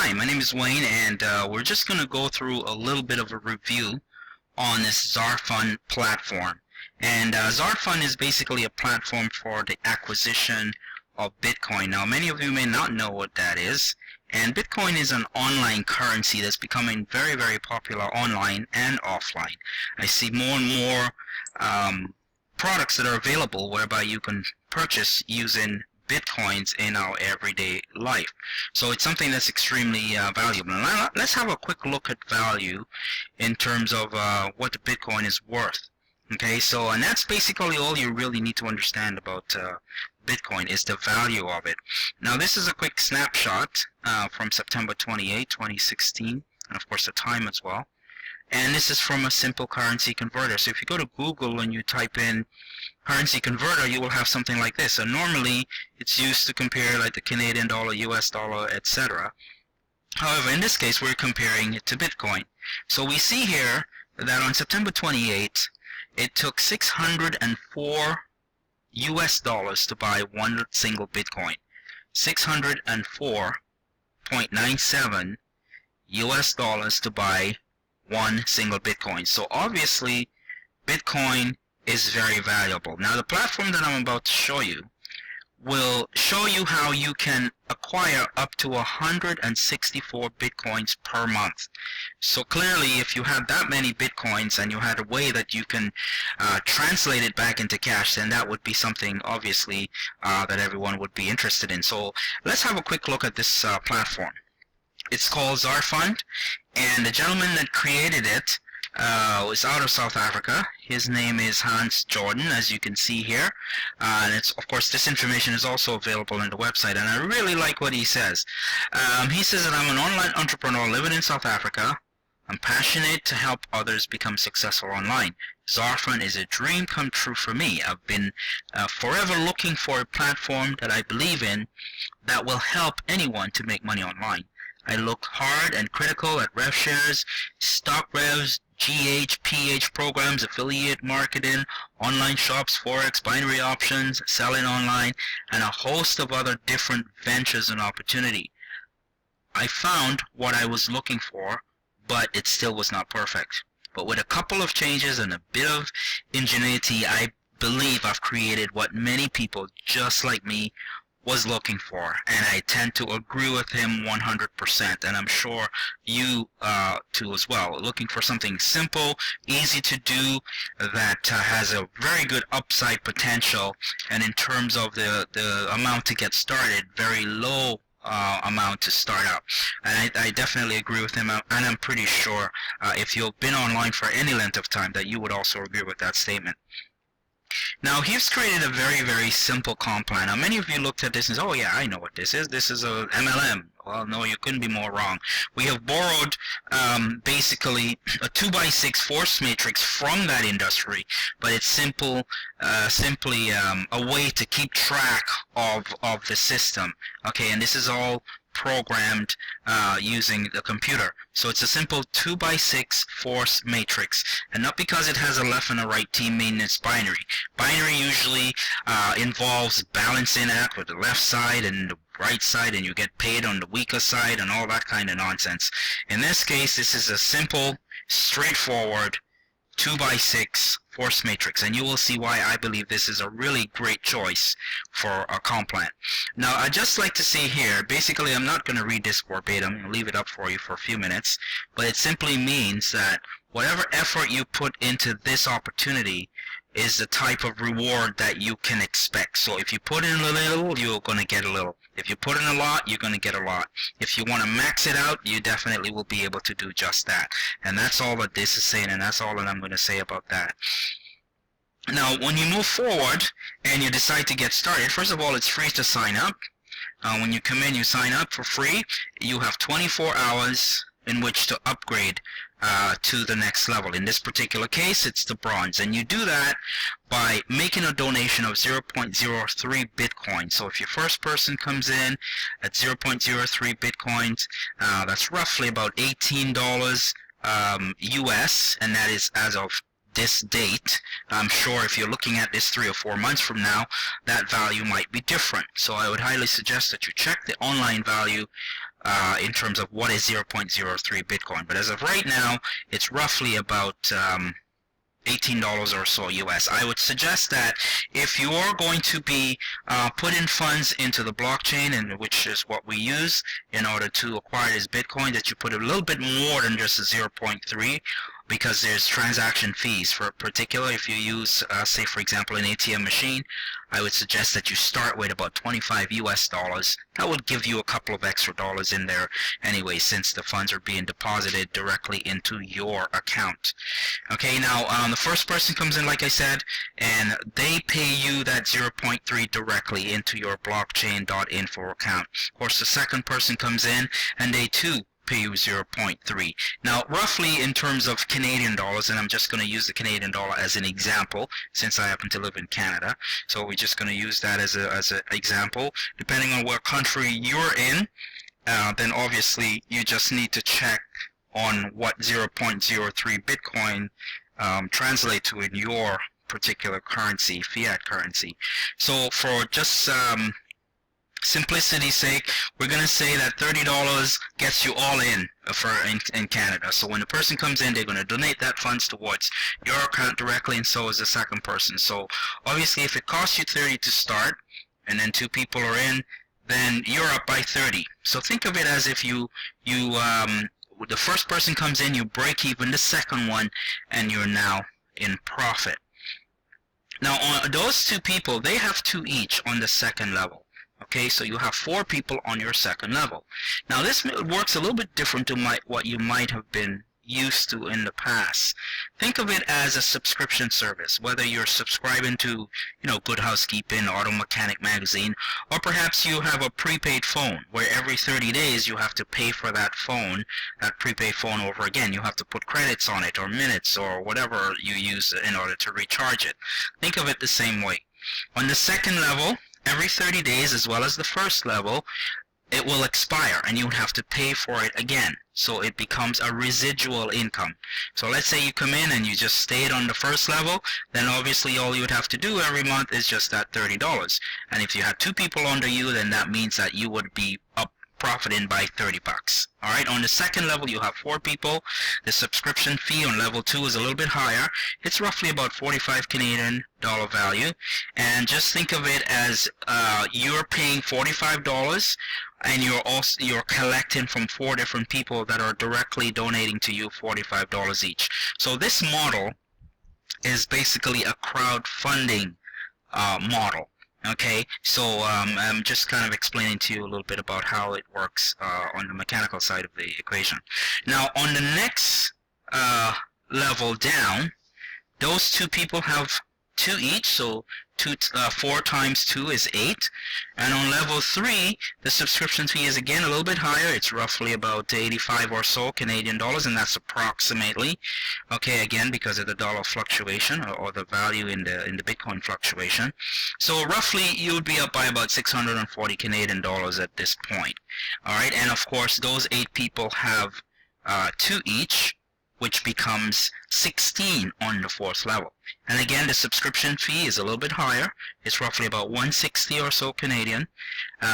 Hi, my name is Wayne, and we're just going to go through a little bit of a review on this Zarfund platform. And Zarfund is basically a platform for the acquisition of Bitcoin. Now, many of you may not know what that is, and Bitcoin is an online currency that's becoming very, very popular online and offline. I see more and more products that are available whereby you can purchase using Bitcoins in our everyday life. So it's something that's extremely valuable. Now, let's have a quick look at value in terms of what the Bitcoin is worth. Okay, so and that's basically all you really need to understand about Bitcoin is the value of it. Now, this is a quick snapshot from September 28, 2016, and of course the time as well. And this is from a simple currency converter. So if you go to Google and you type in currency converter, you will have something like this. So normally it's used to compare like the Canadian dollar, US dollar, etc. However, in this case, we're comparing it to Bitcoin. So we see here that on September 28, it took 604 US dollars to buy one single Bitcoin. 604.97 US dollars to buy one single Bitcoin. So obviously Bitcoin is very valuable. Now, the platform that I'm about to show you will show you how you can acquire up to 164 Bitcoins per month. So clearly, if you have that many Bitcoins and you had a way that you can translate it back into cash, then that would be something obviously that everyone would be interested in. So let's have a quick look at this platform. It's called Zarfund, and the gentleman that created it was out of South Africa. His name is Hans Jordan, as you can see here. And it's, of course, this information is also available on the website, and I really like what he says. He says that I'm an online entrepreneur living in South Africa. I'm passionate to help others become successful online. Zarfund is a dream come true for me. I've been forever looking for a platform that I believe in that will help anyone to make money online. I look hard and critical at rev shares, stock revs, GH, PH programs, affiliate marketing, online shops, forex, binary options, selling online, and a host of other different ventures and opportunity. I found what I was looking for, but it still was not perfect. But with a couple of changes and a bit of ingenuity, I believe I've created what many people just like me was looking for, and I tend to agree with him 100%, and I'm sure you too as well. Looking for something simple, easy to do, that has a very good upside potential, and in terms of the amount to get started, very low amount to start out. And I definitely agree with him, and I'm pretty sure if you've been online for any length of time that you would also agree with that statement. Now, he's created a very, very simple comp plan. Now, many of you looked at this and said, oh yeah, I know what this is. This is a MLM. Well, no, you couldn't be more wrong. We have borrowed basically a 2x6 force matrix from that industry, but it's simply a way to keep track of the system. Okay, and this is all programmed using the computer. So it's a simple 2x6 force matrix, and not because it has a left and a right team mean it's binary. Binary usually involves balancing act with the left side and the right side, and you get paid on the weaker side and all that kind of nonsense. In this case, this is a simple, straightforward 2x6 force matrix, and you will see why I believe this is a really great choice for a comp plan. Now, I'd just like to see here, basically I'm not going to read this verbatim, I'll leave it up for you for a few minutes, but it simply means that whatever effort you put into this opportunity is the type of reward that you can expect. So if you put in a little, you're going to get a little. If you put in a lot, you're going to get a lot. If you want to max it out, you definitely will be able to do just that. And that's all that this is saying, and that's all that I'm going to say about that. Now, when you move forward and you decide to get started, first of all, it's free to sign up. When you come in, you sign up for free. You have 24 hours in which to upgrade to the next level. In this particular case, it's the bronze, and you do that by making a donation of 0.03 Bitcoin. So if your first person comes in at 0.03 Bitcoins, that's roughly about $18 US, and that is as of this date, I'm sure if you're looking at this 3 or 4 months from now, that value might be different. So I would highly suggest that you check the online value in terms of what is 0.03 Bitcoin. But as of right now, it's roughly about $18 or so US. I would suggest that if you are going to be putting funds into the blockchain, and which is what we use in order to acquire this Bitcoin, that you put a little bit more than just a 0.3, because there's transaction fees. For particular, if you use, say for example, an ATM machine, I would suggest that you start with about 25 US dollars. That would give you a couple of extra dollars in there anyway, since the funds are being deposited directly into your account. Okay, now the first person comes in, like I said, and they pay you that 0.3 directly into your blockchain.info account. Of course, the second person comes in and they too pay you 0.3. Now, roughly in terms of Canadian dollars, and I'm just going to use the Canadian dollar as an example, since I happen to live in Canada, so we're just going to use that as an example. Depending on what country you're in, then obviously you just need to check on what 0.03 Bitcoin translate to in your particular currency, fiat currency. So for just simplicity's sake, we're going to say that $30 gets you all in in Canada. So when the person comes in, they're going to donate that funds towards your account directly, and so is the second person. So obviously if it costs you 30 to start, and then 2 people are in, then you're up by 30. So think of it as if the first person comes in, you break even the second one, and you're now in profit. Now on those 2 people, they have 2 each on the second level. Okay, so you have 4 people on your second level. Now this works a little bit different to what you might have been used to in the past. Think of it as a subscription service, whether you're subscribing to, Good Housekeeping, Auto Mechanic Magazine, or perhaps you have a prepaid phone where every 30 days you have to pay for that phone, that prepaid phone over again. You have to put credits on it or minutes or whatever you use in order to recharge it. Think of it the same way. On the second level, every 30 days, as well as the first level, it will expire and you have to pay for it again. So it becomes a residual income. So let's say you come in and you just stayed on the first level, then obviously all you would have to do every month is just that $30. And if you had 2 people under you, then that means that you would be up profiting by 30 bucks. Alright, on the second level you have 4 people. The subscription fee on level 2 is a little bit higher. It's roughly about 45 Canadian dollar value. And just think of it as you're paying $45 and you're collecting from 4 different people that are directly donating to you $45 each. So this model is basically a crowdfunding model. Okay, so I'm just kind of explaining to you a little bit about how it works on the mechanical side of the equation. Now, on the next level down, those 2 people have 2 each, so 4 times 2 is 8. And on level 3, the subscription fee is again a little bit higher. It's roughly about 85 or so Canadian dollars, and that's approximately, okay, again because of the dollar fluctuation or the value in the Bitcoin fluctuation. So roughly you would be up by about 640 Canadian dollars at this point. All right, and of course those 8 people have 2 each, which becomes 16 on the 4th level. And again, the subscription fee is a little bit higher. It's roughly about 160 or so Canadian.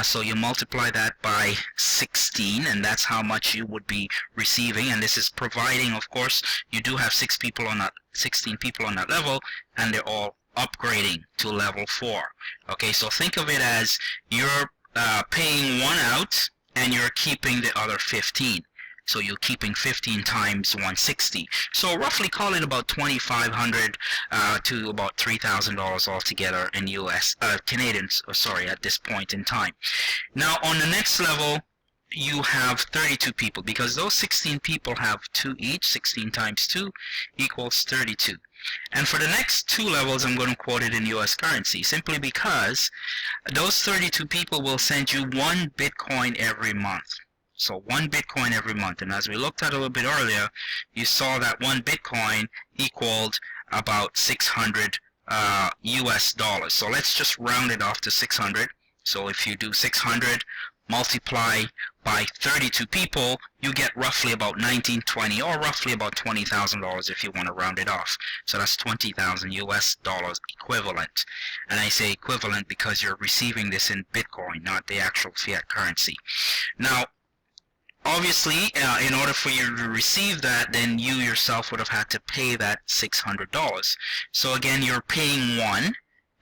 So you multiply that by 16, and that's how much you would be receiving. And this is providing, of course, you do have 16 people on that level, and they're all upgrading to level 4. Okay, so think of it as you're paying 1 out, and you're keeping the other 15. So you're keeping 15 times 160. So roughly call it about $2,500 to about $3,000 altogether in Canadians, at this point in time. Now on the next level, you have 32 people because those 16 people have 2 each. 16 times 2 equals 32. And for the next 2 levels, I'm going to quote it in US currency simply because those 32 people will send you 1 Bitcoin every month. So 1 Bitcoin every month. And as we looked at a little bit earlier, you saw that 1 Bitcoin equaled about 600 US dollars. So let's just round it off to 600. So if you do 600 multiply by 32 people, you get roughly about 1920, or roughly about $20,000 if you want to round it off. So that's 20,000 US dollars equivalent. And I say equivalent because you're receiving this in Bitcoin, not the actual fiat currency. Now, obviously, in order for you to receive that, then you yourself would have had to pay that $600. So again, you're paying 1,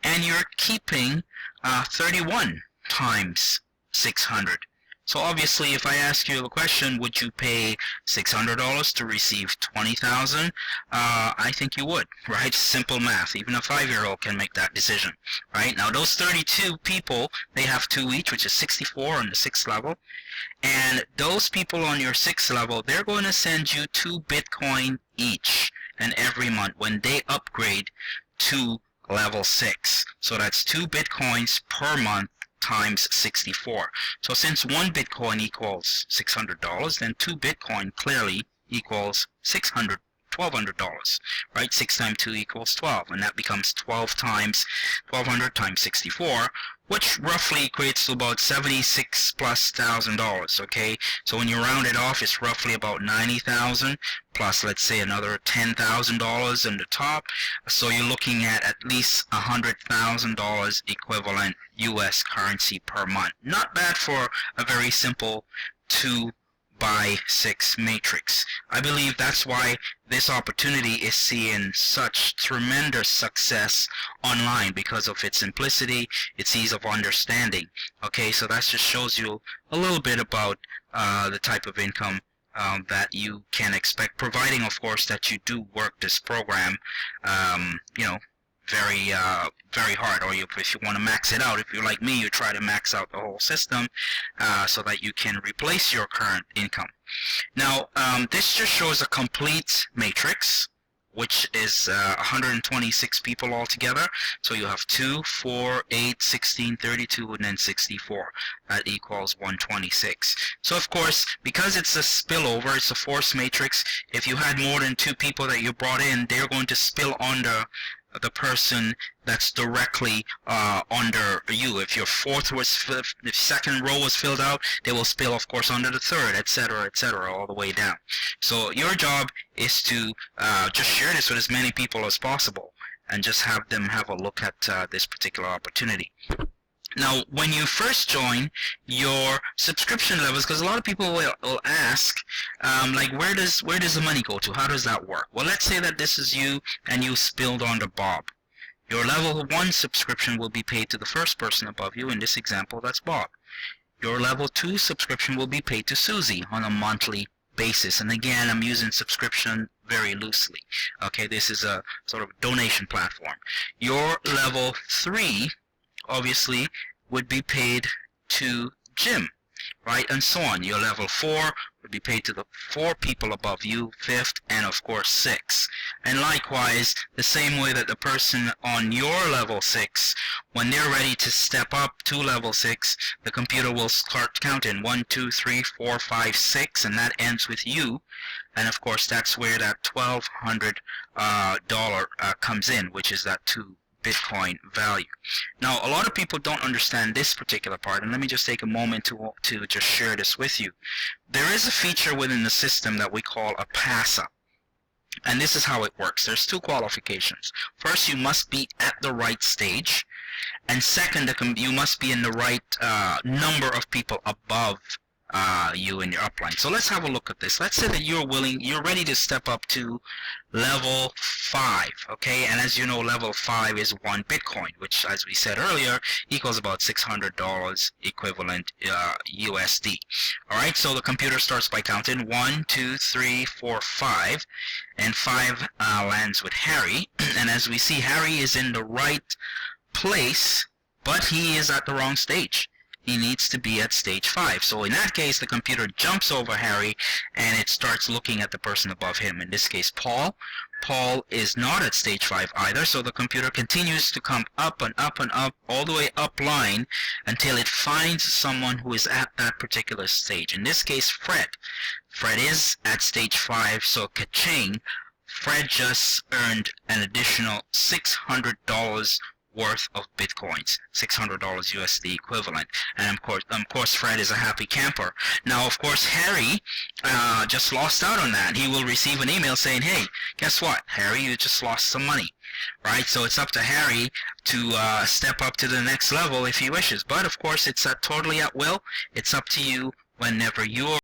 and you're keeping 31 times 600. So obviously, if I ask you the question, would you pay $600 to receive 20,000? I think you would, right? Simple math. Even a 5-year-old can make that decision, right? Now, those 32 people, they have 2 each, which is 64 on the 6th level. And those people on your 6th level, they're going to send you 2 Bitcoin each and every month when they upgrade to level 6. So that's 2 Bitcoins per month times 64. So since 1 Bitcoin equals $600, then 2 Bitcoin clearly equals $1,200, right? 6 times 2 equals 12, and that becomes 1,200 times 64, which roughly equates to about $76,000+, okay? So when you round it off, it's roughly about 90,000 plus, let's say, another $10,000 in the top. So you're looking at least $100,000 equivalent US currency per month. Not bad for a very simple 2x6 matrix. I believe that's why this opportunity is seeing such tremendous success online, because of its simplicity, its ease of understanding. Okay, so that just shows you a little bit about the type of income that you can expect, providing, of course, that you do work this program, very hard, or if you want to max it out. If you're like me, you try to max out the whole system so that you can replace your current income. Now, this just shows a complete matrix, which is 126 people altogether. So you have 2, 4, 8, 16, 32, and then 64. That equals 126. So of course, because it's a spillover, it's a force matrix, if you had more than 2 people that you brought in, they're going to spill under the person that's directly under you. If your if second row was filled out, they will spill, of course, under the third, etc., all the way down. So your job is to just share this with as many people as possible, and just have them have a look at this particular opportunity. Now, when you first join, your subscription levels, because a lot of people will ask, like, where does the money go to? How does that work? Well, let's say that this is you, and you spilled onto Bob. Your level 1 subscription will be paid to the first person above you. In this example, that's Bob. Your level 2 subscription will be paid to Susie on a monthly basis. And again, I'm using subscription very loosely. Okay, this is a sort of donation platform. Your level 3, obviously, would be paid to Jim, right, and so on. Your level 4 would be paid to the 4 people above you, 5th, and of course 6. And likewise, the same way that the person on your level 6, when they're ready to step up to level 6, the computer will start counting 1, 2, 3, 4, 5, 6, and that ends with you. And of course, that's where that $1,200 comes in, which is that 2 Bitcoin value. Now, a lot of people don't understand this particular part, and let me just take a moment to just share this with you. There is a feature within the system that we call a pass-up, and this is how it works. There's 2 qualifications. First, you must be at the right stage, and second, you must be in the right number of people above you in your upline. So let's have a look at this. Let's say that you're ready to step up to level 5, okay? And as you know, level 5 is 1 Bitcoin, which, as we said earlier, equals about $600 equivalent USD. All right, so the computer starts by counting 1, 2, 3, 4, 5, and 5 lands with Harry. And as we see, Harry is in the right place, but he is at the wrong stage. He needs to be at stage 5. So in that case, the computer jumps over Harry and it starts looking at the person above him. In this case, Paul. Paul is not at stage 5 either, so the computer continues to come up and up and up, all the way up line, until it finds someone who is at that particular stage. In this case, Fred. Fred is at stage 5, so ka-ching, Fred just earned an additional $600 worth of Bitcoins, $600 USD equivalent. And of course, Fred is a happy camper. Now, of course, Harry just lost out on that. He will receive an email saying, hey, guess what, Harry, you just lost some money, right? So it's up to Harry to step up to the next level if he wishes. But, of course, it's totally at will. It's up to you whenever you're